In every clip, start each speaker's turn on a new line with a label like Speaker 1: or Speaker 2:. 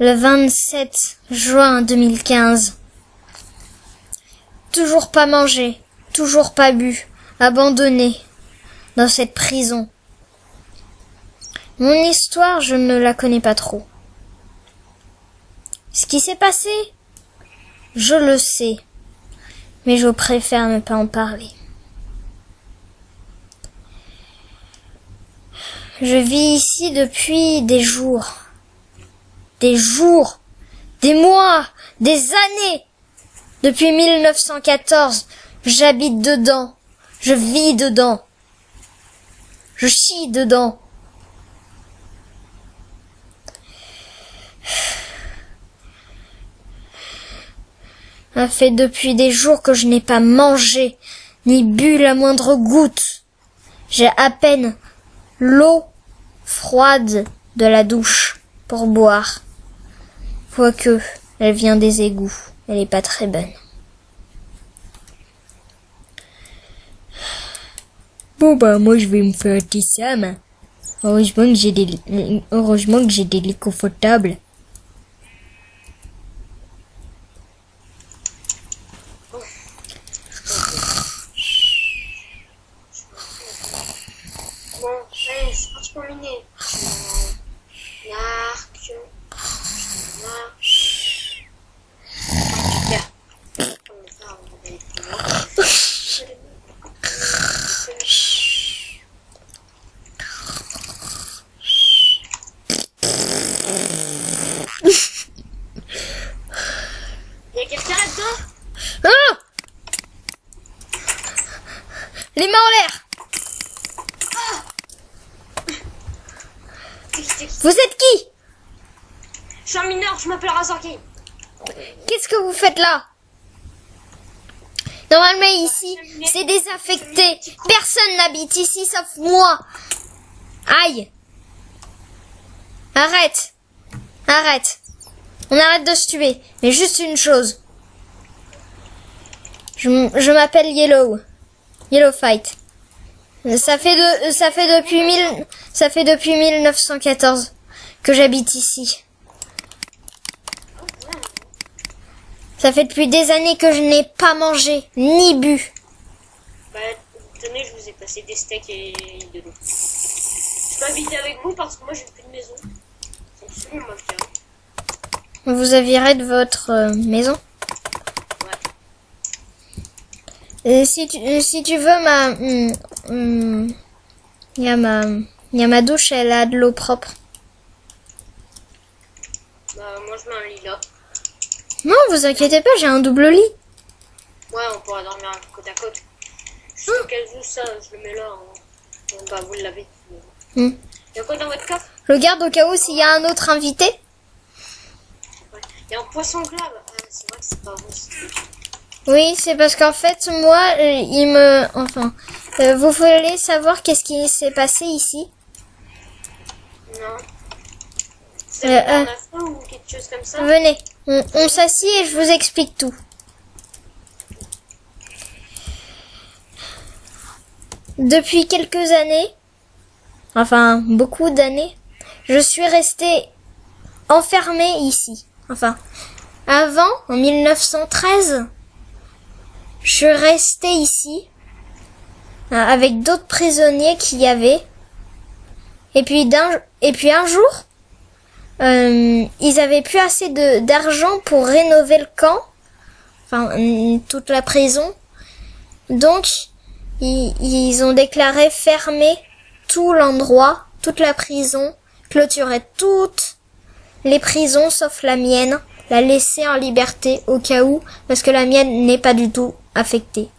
Speaker 1: le 27 juin 2015. Toujours pas mangé, toujours pas bu, abandonné dans cette prison. Mon histoire, je ne la connais pas trop. Ce qui s'est passé, je le sais, mais je préfère ne pas en parler. Je vis ici depuis des jours, des mois, des années. Depuis 1914, j'habite dedans, je vis dedans, je chie dedans. Ça fait depuis des jours que je n'ai pas mangé, ni bu la moindre goutte. J'ai à peine l'eau froide de la douche pour boire. Quoique, elle vient des égouts. Elle est pas très bonne.
Speaker 2: Bon bah moi je vais me faire un petit Sam. Heureusement que j'ai des lits confortables.
Speaker 3: Bon, allez, c'est parti pour miner. L'arc. Il y a quelqu'un là-dedans?
Speaker 1: Ah! Les mains en l'air! Vous êtes qui?
Speaker 3: Je suis un mineur, je m'appelle Razorki.
Speaker 1: Qu'est-ce que vous faites là? Normalement ici, c'est désaffecté. Personne n'habite ici sauf moi. Aïe. Arrête. Arrête. On arrête de se tuer. Mais juste une chose. Je m'appelle Yellow. Yellow Fight. Ça fait depuis 1914 que j'habite ici. Ça fait depuis des années que je n'ai pas mangé ni bu.
Speaker 3: Bah, tenez, je vous ai passé des steaks et de l'eau. Je peux habiter avec vous parce que moi j'ai plus de maison. C'est absolument le cas.
Speaker 1: On vous a viré de votre maison.
Speaker 3: Ouais.
Speaker 1: Si tu veux il y a ma douche, elle a de l'eau propre.
Speaker 3: Bah, moi je mets un lit là.
Speaker 1: Non, vous inquiétez pas, j'ai un double lit.
Speaker 3: Ouais, on pourra dormir côte à côte. Juste au cas où ça, je le mets là. On va vous le laver.
Speaker 1: Hmm.
Speaker 3: Il y a quoi dans votre coffre?
Speaker 1: Je garde au cas où s'il y a un autre invité.
Speaker 3: Ouais. Il y a un poisson glave. Ah, c'est vrai que c'est pas bon.
Speaker 1: Oui, c'est parce qu'en fait, moi, vous voulez savoir qu'est-ce qui s'est passé ici?
Speaker 3: Non. C'est un affaire ou quelque chose comme ça?
Speaker 1: Venez, on s'assied et je vous explique tout. Depuis quelques années, enfin beaucoup d'années, je suis restée enfermée ici. Enfin, avant, en 1913, je suis restée ici avec d'autres prisonniers qu'il y avait. Et puis un jour, ils avaient plus assez d'argent pour rénover le camp, enfin toute la prison. Donc ils ont déclaré fermer tout l'endroit, toute la prison, clôturer toutes les prisons sauf la mienne, la laisser en liberté au cas où, parce que la mienne n'est pas du tout affectée.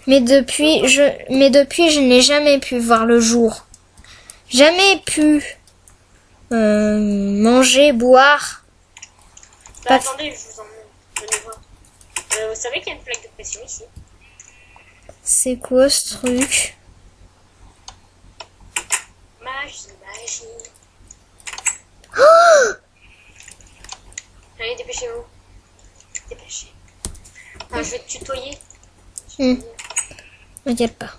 Speaker 1: Mais depuis, je n'ai jamais pu voir le jour. Jamais pu manger, boire.
Speaker 3: Bah, attendez, je vous emmène. Venez voir. Vous savez qu'il y a une plaque de pression ici?
Speaker 1: C'est quoi ce truc?
Speaker 3: Magie. Allez, dépêchez-vous. Dépêchez. Ah, je vais te tutoyer.
Speaker 1: T'inquiète pas.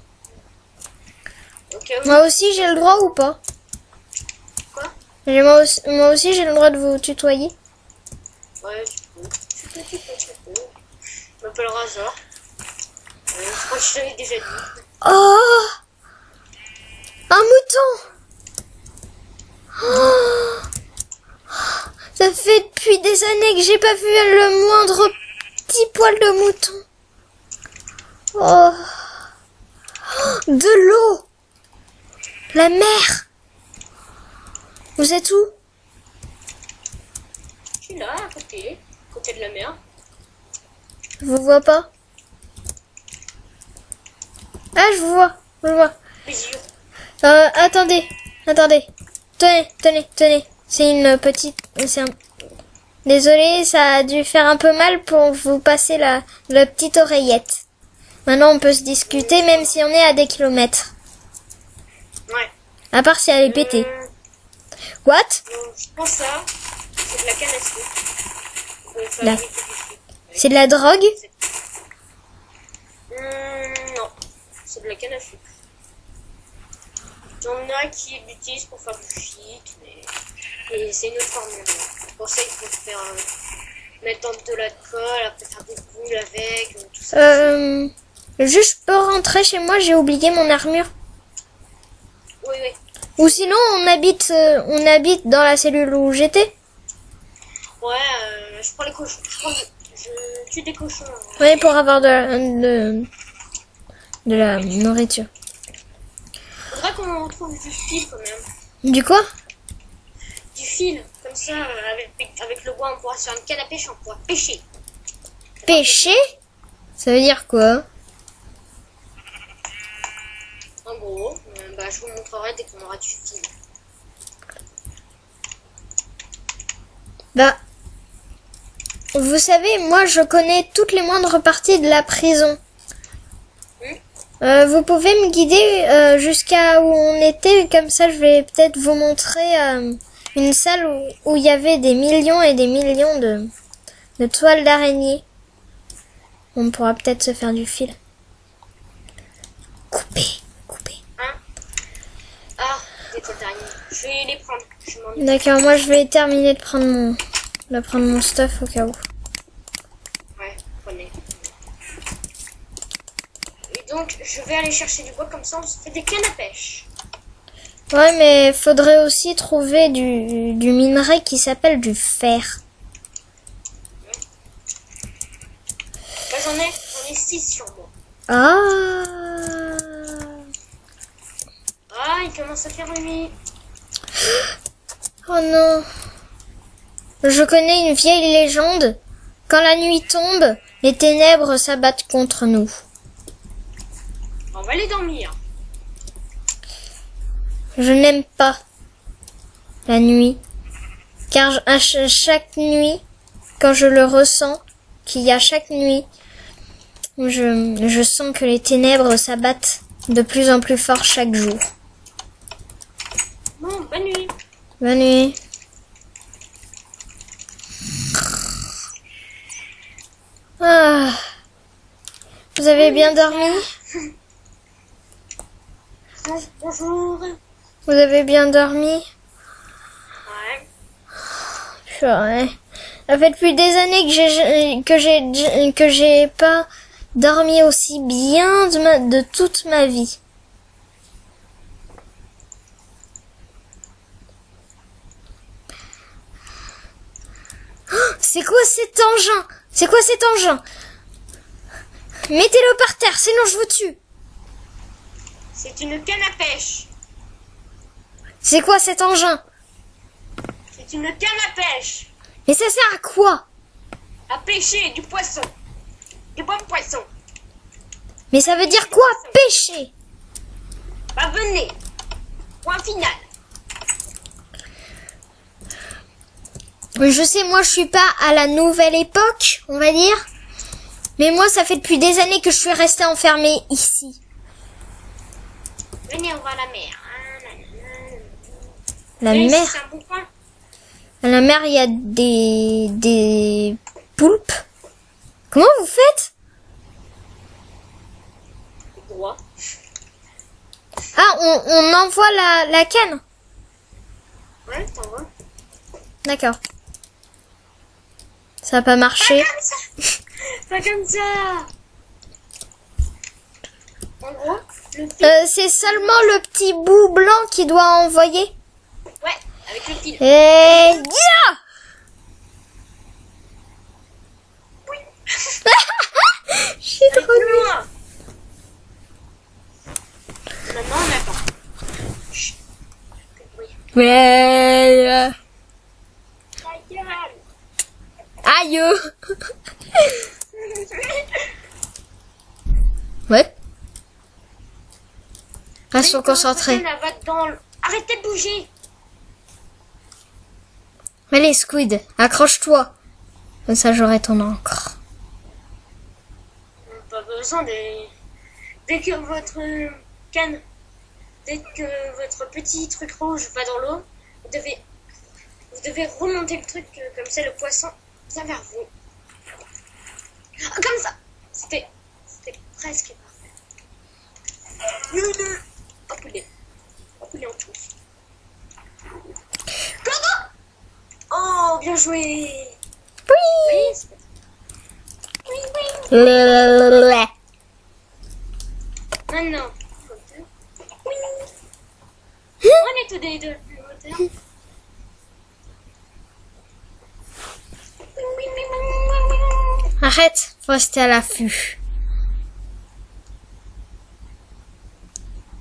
Speaker 3: Au cas où.
Speaker 1: Moi aussi j'ai le droit ou pas?
Speaker 3: Quoi?
Speaker 1: Moi aussi j'ai le droit de vous tutoyer.
Speaker 3: Ouais, tu peux. Tu peux. Je m'appelle Razor. Je crois que je t'avais déjà dit.
Speaker 1: Oh! Un mouton! Oh! Ça fait depuis des années que j'ai pas vu le moindre petit poil de mouton. Oh! De l'eau! La mer! Vous êtes où?
Speaker 3: Je suis là, à côté de la mer.
Speaker 1: Je vous vois pas. Ah, je vous vois.
Speaker 3: Les yeux.
Speaker 1: Attendez. Tenez. C'est une petite... Désolé, ça a dû faire un peu mal pour vous passer la petite oreillette. Maintenant, on peut se discuter même si on est à des kilomètres.
Speaker 3: Ouais.
Speaker 1: À part si elle est pétée. What?
Speaker 3: Je pense ça, c'est de la canne à sucre.
Speaker 1: Là. C'est de la drogue?
Speaker 3: Non, c'est de la canne à sucre. Il y en a qui l'utilisent pour faire du shit, mais et c'est une autre formule. Pour ça, il faut faire mettre dans de l'alcool, après faire des boules avec, tout ça.
Speaker 1: Juste, je peux rentrer chez moi, j'ai oublié mon armure.
Speaker 3: Oui.
Speaker 1: Ou sinon, on habite dans la cellule où j'étais.
Speaker 3: Ouais, je prends les cochons. Je tue des cochons.
Speaker 1: Oui, pour avoir de la nourriture.
Speaker 3: Faudrait qu'on retrouve du fil quand même.
Speaker 1: Du quoi?
Speaker 3: Du fil, comme ça, avec le bois, on pourra se faire une canne à pêche, on pourra pêcher.
Speaker 1: Pêcher? Ça veut dire quoi?
Speaker 3: En gros, je vous montrerai dès qu'on aura du fil.
Speaker 1: Bah, vous savez, moi je connais toutes les moindres parties de la prison. Vous pouvez me guider jusqu'à où on était, comme ça je vais peut-être vous montrer une salle où il y avait des millions et des millions de toiles d'araignée. On pourra peut-être se faire du fil. Couper.
Speaker 3: Ah, des toiles d'araignée. Je vais les prendre.
Speaker 1: D'accord, moi je vais terminer de prendre mon stuff au cas où.
Speaker 3: Ouais, prenez. Et donc, je vais aller chercher du bois, comme ça on se fait des cannes à pêche.
Speaker 1: Ouais, mais faudrait aussi trouver du minerai qui s'appelle du fer.
Speaker 3: Bah, j'en ai 6 sur moi. Ah, il commence à faire nuit.
Speaker 1: Oh non. Je connais une vieille légende. Quand la nuit tombe, les ténèbres s'abattent contre nous.
Speaker 3: On va aller dormir.
Speaker 1: Je n'aime pas la nuit. Car à chaque nuit, quand je le ressens, qu'il y a chaque nuit, je sens que les ténèbres s'abattent de plus en plus fort chaque jour.
Speaker 3: Bon, bonne nuit.
Speaker 1: Bonne nuit. Ah. Vous avez bien dormi?
Speaker 3: Bonjour.
Speaker 1: Vous avez bien dormi?
Speaker 3: Ouais.
Speaker 1: Ouais. Ça fait depuis des années que j'ai pas dormi aussi bien de toute ma vie. Oh, c'est quoi cet engin? C'est quoi cet engin? Mettez-le par terre, sinon je vous tue.
Speaker 3: C'est une canne à pêche.
Speaker 1: C'est quoi cet engin?
Speaker 3: C'est une canne à pêche.
Speaker 1: Mais ça sert à quoi?
Speaker 3: À pêcher du poisson. Du bon poisson.
Speaker 1: Mais ça veut dire quoi, pêcher?
Speaker 3: Bah venez. Point final.
Speaker 1: Je sais, moi je suis pas à la nouvelle époque, on va dire. Mais moi ça fait depuis des années que je suis restée enfermée ici.
Speaker 3: Venez, on va à la mer.
Speaker 1: La
Speaker 3: Et
Speaker 1: mer?
Speaker 3: c'est un bon coin.
Speaker 1: À la mer il y a des poulpes. Comment vous faites?
Speaker 3: Droit.
Speaker 1: Ah, on envoie la canne.
Speaker 3: Ouais, t'en vois.
Speaker 1: D'accord. Ça a pas marché.
Speaker 3: Pas comme ça. Pas comme ça. En gros, le petit...
Speaker 1: C'est seulement le petit bout blanc qui doit envoyer.
Speaker 3: Ouais, avec le fil.
Speaker 1: Et... Yeah.
Speaker 3: Oui.
Speaker 1: Je suis trop
Speaker 3: Plus
Speaker 1: nulle.
Speaker 3: loin. Maintenant, on attend. Chut. Oui.
Speaker 1: Ouais.
Speaker 3: Ta gueule.
Speaker 1: Aïe. Ouais. Restons concentrés.
Speaker 3: Arrêtez de bouger.
Speaker 1: Allez, Squid, accroche-toi. Comme ça, j'aurai ton encre.
Speaker 3: Pas besoin de... Dès que votre canne... Dès que votre petit truc rouge va dans l'eau, vous devez remonter le truc comme ça, le poisson vient vers vous. Ah, comme ça. C'était presque parfait. Hop les en tout. Gogo! Oh, bien joué. Oui, oui. Maintenant, oui. On est tous les deux le moteur.
Speaker 1: Arrête, faut rester à l'affût.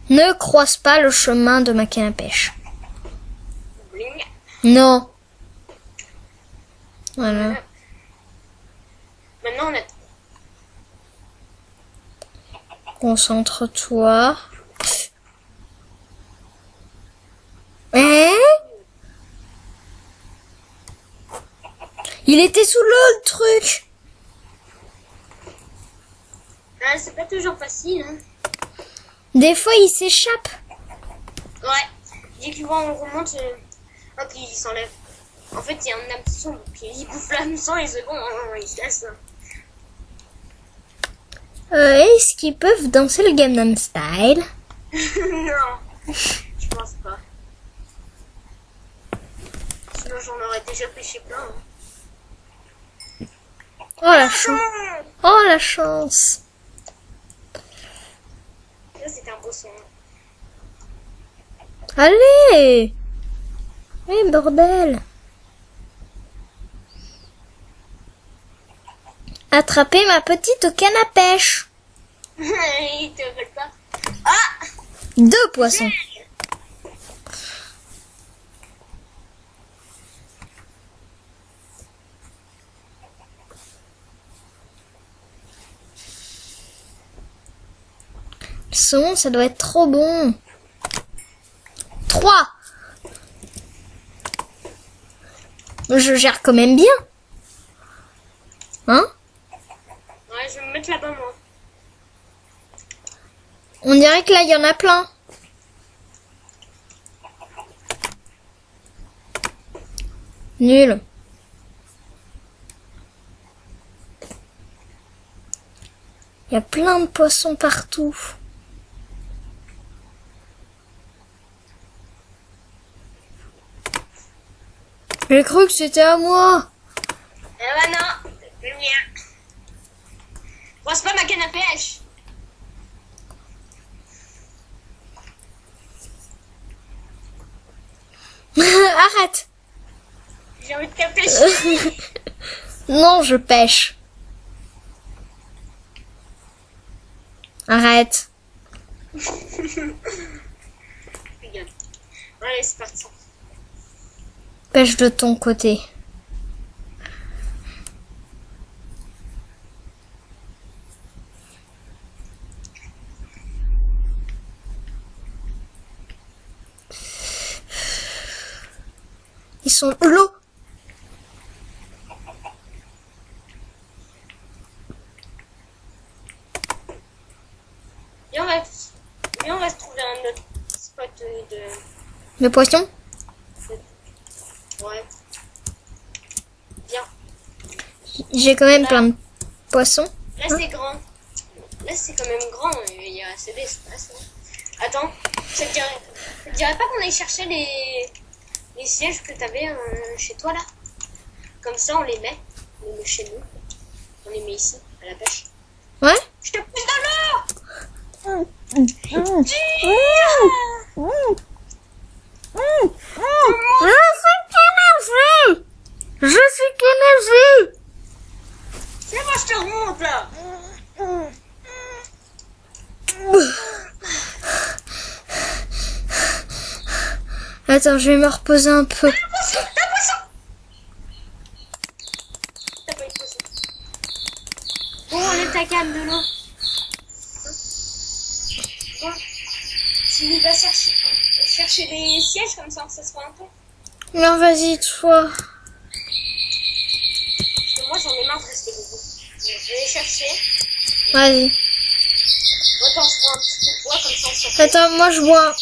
Speaker 1: Ne croise pas le chemin de ma canne à pêche.
Speaker 3: Bling.
Speaker 1: Non. Voilà.
Speaker 3: Maintenant, on a...
Speaker 1: Concentre-toi. Hein? Il était sous l'eau, le truc.
Speaker 3: Ah, c'est pas toujours facile, hein.
Speaker 1: Des fois, il s'échappe.
Speaker 3: Ouais. Dès qu'il voit, on remonte, hop, il s'enlève. En fait, il y a un hameçon, puis il bouffe l'hameçon et c'est bon, il se laisse.
Speaker 1: Est-ce qu'ils peuvent danser le Gangnam Style?
Speaker 3: Non, je pense pas. Sinon, j'en aurais déjà pêché plein. Hein.
Speaker 1: Oh la chance. Oh la chance.
Speaker 3: Là, c'était un beau son.
Speaker 1: Allez. Eh bordel. Attrapez ma petite canne à pêche.
Speaker 3: Il te veut pas. Ah!
Speaker 1: 2 poissons. Le saumon, ça doit être trop bon. 3. Je gère quand même bien. Hein?
Speaker 3: Ouais, je vais me mettre là-bas, moi.
Speaker 1: On dirait que là, il y en a plein. Nul. Il y a plein de poissons partout. J'ai cru que c'était à moi.
Speaker 3: Eh ben non, c'est le mien. Brosse pas ma canne à pêche.
Speaker 1: Arrête.
Speaker 3: J'ai envie de te pêcher.
Speaker 1: Non, je pêche. Arrête.
Speaker 3: Regarde. Allez, c'est parti.
Speaker 1: Pêche de ton côté. Ils sont l'eau.
Speaker 3: Et on va se trouver un autre spot de...
Speaker 1: Le poisson?
Speaker 3: Ouais. Bien.
Speaker 1: J'ai quand même plein de poissons.
Speaker 3: Là, c'est grand. Là, c'est quand même grand. Il y a assez d'espace. Hein. Attends, ça te dirait pas qu'on aille chercher les les sièges que t'avais chez toi là. Comme ça, on les met chez nous. On les met ici, à la pêche.
Speaker 1: Ouais.
Speaker 3: Je te pousse dans l'eau.
Speaker 1: Je suis énervé.
Speaker 3: C'est moi, je te remonte là.
Speaker 1: Attends, je vais me reposer un peu.
Speaker 3: T'as pas eu de poisson. Bon, enlève ta canne de l'eau. Bon, tu vas chercher des sièges comme ça sera un peu.
Speaker 1: Non, vas-y, toi.
Speaker 3: Parce que moi, j'en ai marre de rester debout. Donc, je vais les chercher.
Speaker 1: Vas-y.
Speaker 3: Attends, je prends un petit peu de bois comme ça on s'en fout.
Speaker 1: Attends, moi je bois.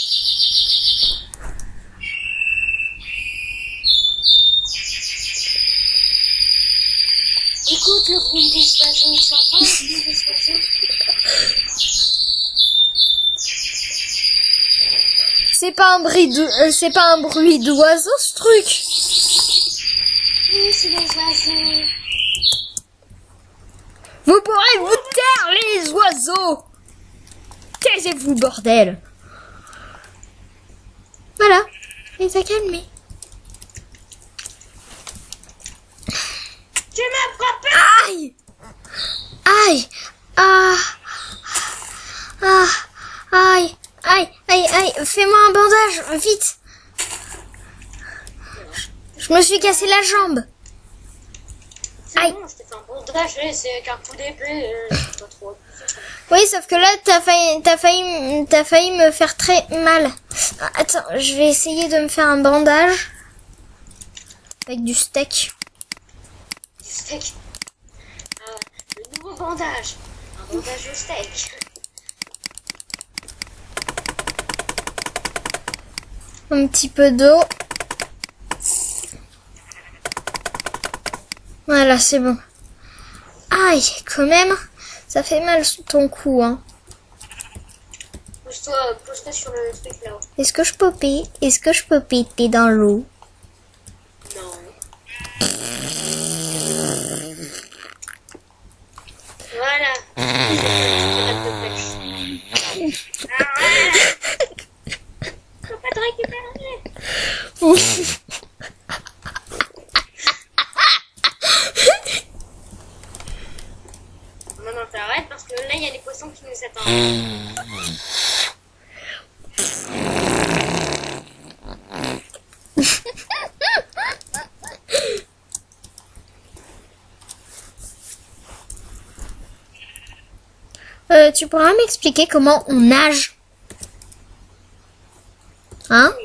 Speaker 3: Écoute le bruit des oiseaux, tu entends le bruit des oiseaux?
Speaker 1: C'est pas un bruit d'oiseau ce truc.
Speaker 3: Oui, c'est les oiseaux.
Speaker 1: Vous pourrez vous taire les oiseaux. Taisez-vous bordel. Voilà, il s'est calmé.
Speaker 3: Tu m'as frappé.
Speaker 1: Aïe. Aïe. Ah. Ah. Aïe. Aïe. Aïe. Aïe. Fais-moi un bandage, vite. Je me suis cassé la jambe.
Speaker 3: C'est
Speaker 1: Aïe.
Speaker 3: bon, je t'ai fait un bandage, c'est avec un coup d'épée, c'est pas trop abusé.
Speaker 1: Oui, sauf que là, t'as failli me faire très mal. Attends, je vais essayer de me faire un bandage avec du steak.
Speaker 3: Du steak. Le nouveau bandage. Un bandage au steak.
Speaker 1: Un petit peu d'eau. Voilà, c'est bon. Aïe, quand même, ça fait mal sous ton cou, hein.
Speaker 3: Pose-toi sur le truc là-haut.
Speaker 1: Est-ce que je peux péter dans l'eau?
Speaker 3: Non. Voilà. Faut pas te récupérer. Non, t'arrêtes parce que là, il y a des poissons qui nous attendent.
Speaker 1: Tu pourras m'expliquer comment on nage? Hein?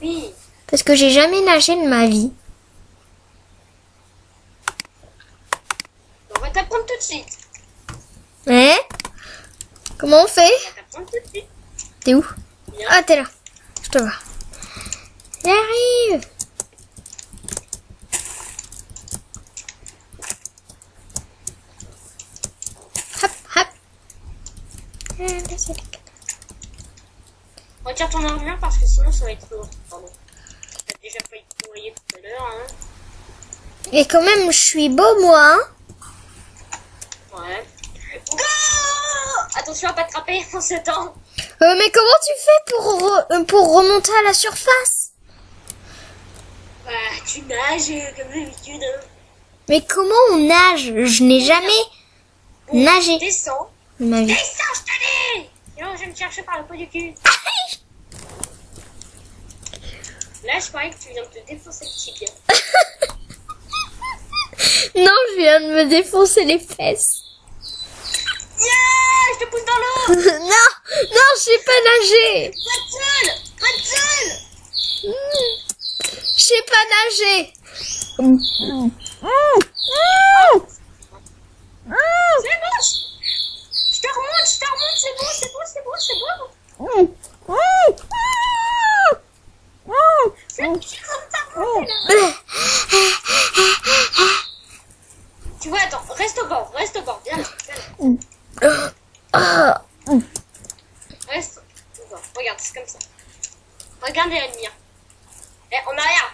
Speaker 3: Oui.
Speaker 1: Parce que j'ai jamais nagé de ma vie.
Speaker 3: On va t'apprendre tout de suite.
Speaker 1: Hein? Comment on fait?
Speaker 3: On va t'apprendre tout de suite.
Speaker 1: T'es où?
Speaker 3: Viens.
Speaker 1: Ah, t'es là. Je te vois. J'arrive. Hop, hop.
Speaker 3: Retire ton armure parce que sinon ça va être lourd. Pardon. T'as déjà failli te noyer tout à l'heure, hein.
Speaker 1: Et quand même, je suis beau, moi, hein?
Speaker 3: Ouais. Go! Attention à pas te trapper en ce temps.
Speaker 1: Mais comment tu fais pour remonter à la surface?
Speaker 3: Bah, tu nages comme d'habitude. Hein.
Speaker 1: Mais comment on nage? Je n'ai jamais nagé
Speaker 3: Descends.
Speaker 1: de ma vie.
Speaker 3: Descends, je te dis! Sinon, je vais me chercher par le pot du cul. Là, je parie que tu viens de te défoncer le tibia.
Speaker 1: Non, je viens de me défoncer les fesses.
Speaker 3: Yeah! Je te pousse dans l'eau!
Speaker 1: Non, non, je sais pas nager.
Speaker 3: Pas de seul! Pas de seul!
Speaker 1: Je sais pas nager.
Speaker 3: C'est bon! Je te remonte, c'est bon, c'est bon. C'est comme ça, là. Tu vois, attends, reste au bord, viens là. Reste au bord, regarde, c'est comme ça. Regarde les lumières. Eh, en arrière.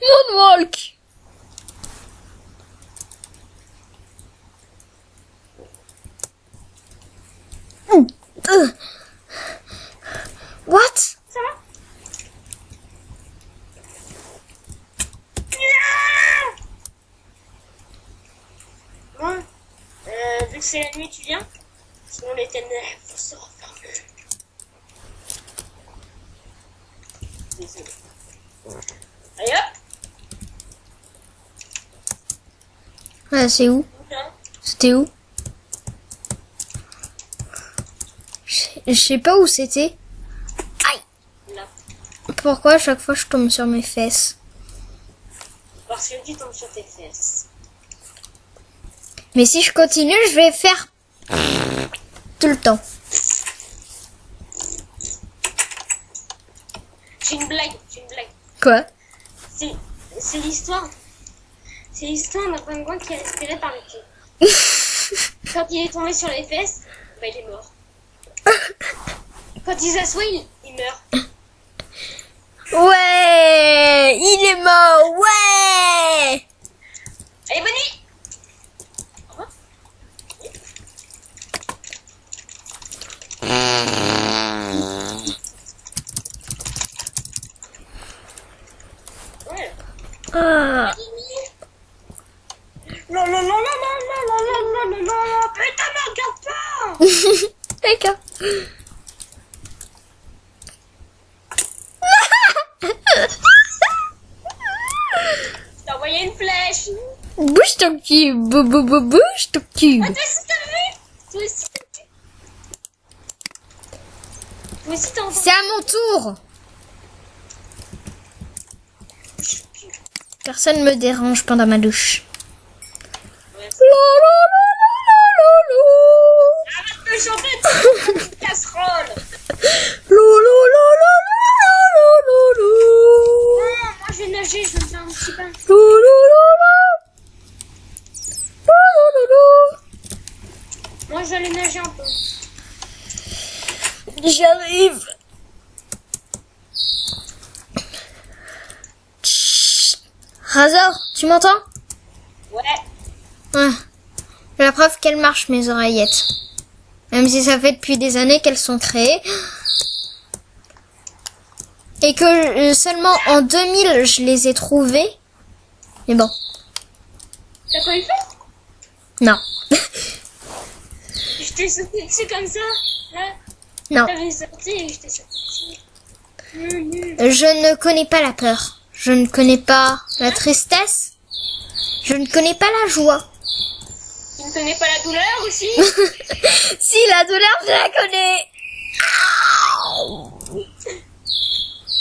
Speaker 2: Moonwalk. What?
Speaker 3: Ça va? Bon, vu que c'est la nuit, tu viens? Sinon les ténèbres se referment. Désolé. Allez hop!
Speaker 2: Ah, c'est où?
Speaker 3: Hein.
Speaker 2: C'était où? Je sais pas où c'était.
Speaker 3: Là.
Speaker 2: Pourquoi à chaque fois je tombe sur mes fesses?
Speaker 3: Parce que tu tombes sur tes fesses.
Speaker 2: Mais si je continue, je vais faire tout le temps.
Speaker 3: J'ai une blague, j'ai une blague.
Speaker 2: Quoi?
Speaker 3: C'est l'histoire. C'est l'histoire d'un pingouin qui a respiré par le pied. Quand il est tombé sur les fesses, bah il est mort. Quand il s'assoit, il meurt.
Speaker 2: Ouais, il est mort, ouais.
Speaker 3: Allez, bonne nuit! Au revoir. Ouais.
Speaker 2: Ah.
Speaker 3: Non, non, non, non, non, non, non, non, non, non, non, putain, me regarde pas!
Speaker 2: D'accord.
Speaker 3: Je t'ai envoyé une flèche!
Speaker 2: Bouge ton cul, bouge ton cul.
Speaker 3: Ah, toi aussi t'as vu? Toi aussi t'as vu? Toi aussi t'as entendu?
Speaker 2: C'est à mon tour. Personne me dérange pendant ma douche.
Speaker 3: Ouais,
Speaker 2: Lo, lo, lo, lo, lo,
Speaker 3: arrête de chanter, tu fais une casserole!
Speaker 2: lo, lo, lo, lo, lo, lo, lo,
Speaker 3: Non, moi je vais nager, je vais me faire un petit bain.
Speaker 2: lo, lo, lo, lo, lo, lo.
Speaker 3: Moi je vais aller nager un peu.
Speaker 2: J'arrive. Razor, tu m'entends?
Speaker 3: Ouais.
Speaker 2: Ah, la preuve qu'elles marchent mes oreillettes. Même si ça fait depuis des années qu'elles sont créées. Et que seulement en 2000 je les ai trouvées. Mais bon,
Speaker 3: T'as pas eu peur?
Speaker 2: non.
Speaker 3: Je t'ai sauté dessus comme ça. Là,
Speaker 2: Non.
Speaker 3: t'avais sorti et je t'ai sauté dessus.
Speaker 2: Je ne connais pas la peur. Je ne connais pas la tristesse. Je ne connais pas la joie.
Speaker 3: Tu ne connais pas la douleur aussi?
Speaker 2: Si, la douleur, je la connais.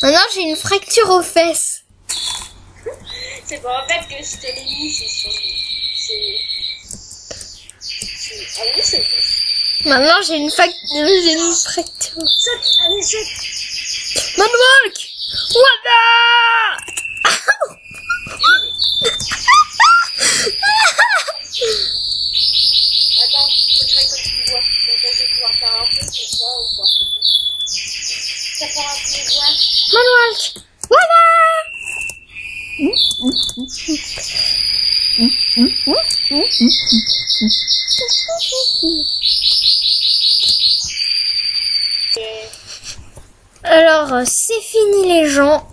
Speaker 2: Maintenant, j'ai une fracture aux fesses.
Speaker 3: C'est pas en fait que je te l'ai mis, c'est sur Ah oui, c'est vrai.
Speaker 2: Maintenant, j'ai une fracture.
Speaker 3: Saute, allez, saute.
Speaker 2: Moonwalk! Wada!
Speaker 3: Attends, faut que je récolte du bois. Donc je vais pouvoir faire un peu comme ça ou quoi. Ça fera un peu de bois.
Speaker 2: Moonwalk! Wada! Alors, c'est fini les gens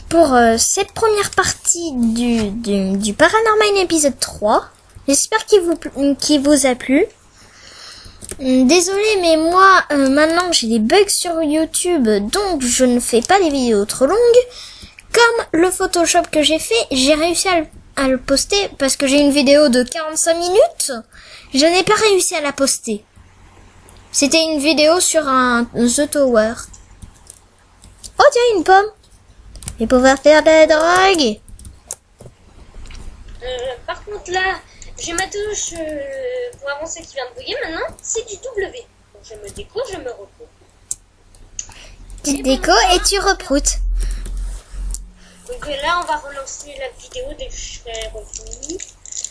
Speaker 2: pour cette première partie du Paranormal épisode 3. J'espère qu'il vous a plu. Désolée, mais moi, maintenant j'ai des bugs sur YouTube, donc je ne fais pas des vidéos trop longues. Comme le Photoshop que j'ai fait, j'ai réussi à le poster parce que j'ai une vidéo de 45 minutes. Je n'ai pas réussi à la poster. C'était une vidéo sur un The Tower. Oh tiens, une pomme. Et pouvoir faire de la drogue.
Speaker 3: Par contre là, j'ai ma touche pour avancer qui vient de bouger maintenant, c'est du W. Donc je me déco, je me repose.
Speaker 2: Tu déco et tu reproutes.
Speaker 3: Donc là, on va relancer la vidéo dès que je serai revenu.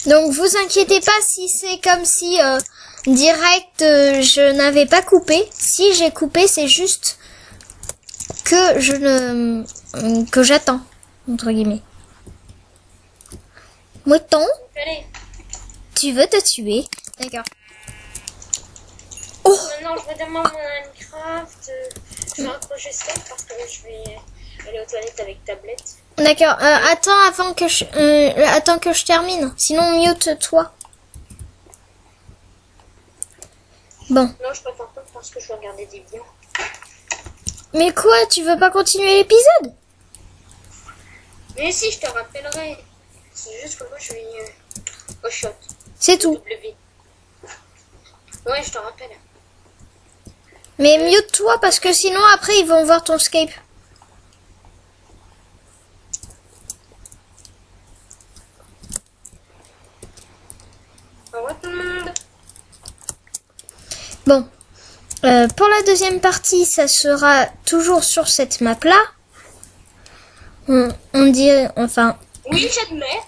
Speaker 2: Donc vous inquiétez pas si c'est comme si direct je n'avais pas coupé. Si j'ai coupé, c'est juste que je ne que j'attends entre guillemets. Mouton,
Speaker 3: Allez,
Speaker 2: tu veux te tuer? D'accord.
Speaker 3: maintenant je redémarre mon Minecraft. Je vais raccrocher Skype parce que je vais aller aux toilettes avec tablette.
Speaker 2: D'accord. Attends attends que je termine. Sinon mute toi. Bon.
Speaker 3: Non, je préfère pas parce que je vais regarder des vidéos.
Speaker 2: Mais quoi, tu veux pas continuer l'épisode?
Speaker 3: Mais si, je te rappellerai. C'est juste que moi je vais au shot.
Speaker 2: C'est tout.
Speaker 3: W. Ouais, je te rappelle.
Speaker 2: Mais mute-toi parce que sinon après ils vont voir ton Skype.
Speaker 3: Au revoir tout le monde.
Speaker 2: Bon. Pour la deuxième partie, ça sera toujours sur cette map-là. On dit, enfin,
Speaker 3: Oui, j'admets.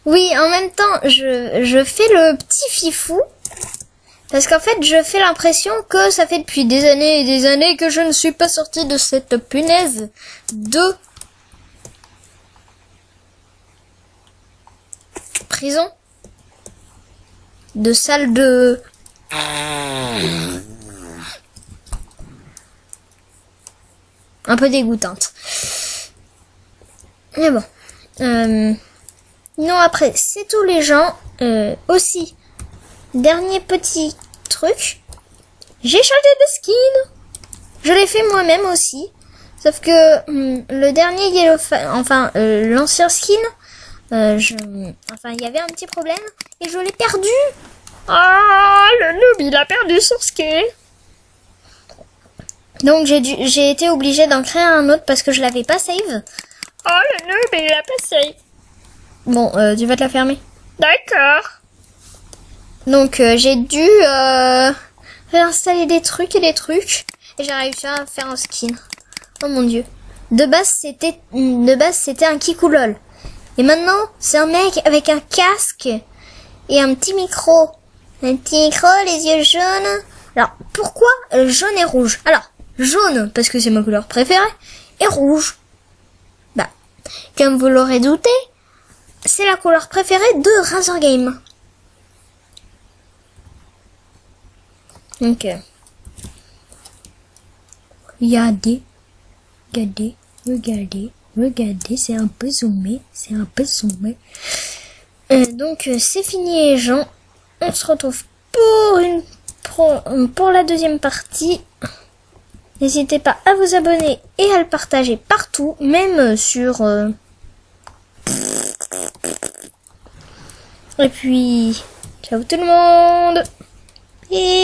Speaker 2: oui, en même temps, je fais le petit fifou. Parce qu'en fait, je fais l'impression que ça fait depuis des années et des années que je ne suis pas sortie de cette punaise de prison. De salle de... un peu dégoûtante. Mais bon. Non, après, c'est tous les gens. Aussi, dernier petit truc. J'ai changé de skin. Je l'ai fait moi-même aussi. Sauf que le dernier Yellow... enfin, l'ancien skin... enfin, il y avait un petit problème. Et je l'ai perdu. Ah, le noob, il a perdu son skin. Donc j'ai été obligée d'en créer un autre parce que je l'avais pas save. Oh, le noob, il a pas save. Bon, tu vas te la fermer. D'accord. Donc j'ai dû réinstaller des trucs et j'ai réussi à faire un skin. Oh mon dieu. De base c'était un Kikoulol. Et maintenant c'est un mec avec un casque et un petit micro. Un petit micro, les yeux jaunes. Alors pourquoi jaune et rouge? Alors jaune parce que c'est ma couleur préférée et rouge. Bah comme vous l'aurez douté, c'est la couleur préférée de Razor Game. Donc regardez, c'est un peu zoomé, donc c'est fini les gens. On se retrouve pour la deuxième partie. N'hésitez pas à vous abonner et à le partager partout, même sur... Et puis, ciao tout le monde. Et